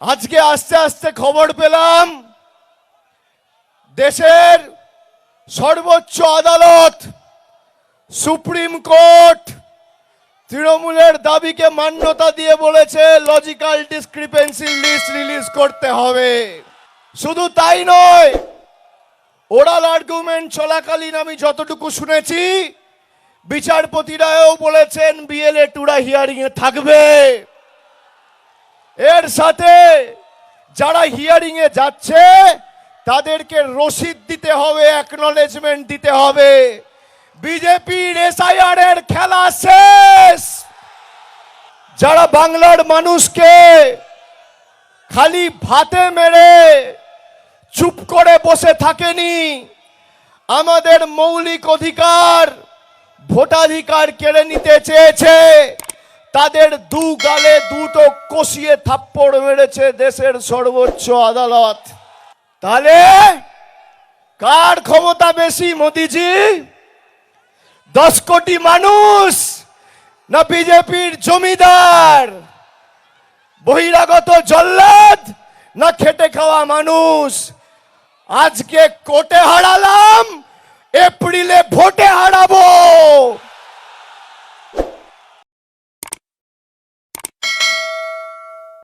আজকে আস্তে আস্তে খবর পেলাম দেশের সর্বোচ্চ আদালত সুপ্রিম কোর্ট তৃণমূলের দাবিকে মান্যতা দিয়ে বলেছে লজিক্যাল ডিসক্রিপেন্সি লিস্ট রিলিজ করতে হবে। শুধু তাই নয়, ওরাল আর্গুমেন্ট চলাকালীন আমি যতটুকু শুনেছি বিচারপতিরাও বলেছেন বিএলএ টুরা হিয়ারিং এ থাকবে। এর সাথে যারা হিয়ারিং এ যাচ্ছে তাদেরকে রসিদ দিতে হবে, অ্যাকনলেজমেন্ট দিতে হবে। বিজেপির এসআইআর এর খেলা শেষ। যারা বাংলার মানুষকে খালি ভাতে মেরে চুপ করে বসে থাকেনি, আমাদের মৌলিক অধিকার ভোটাধিকার কেড়ে নিতে চেয়েছে, তাদের দু গালে দুটো কষিয়ে থাপ্পড় মেরেছে দেশের সর্বোচ্চ আদালত। তাহলে কার ক্ষমতা বেশি, মোদিজি 10 কোটি মানুষ না বিজেপির জমিদার, বহিরাগত জল্লাদ না খেটে খাওয়া মানুষ? আজকে কোর্টে হারালাম, এপ্রিল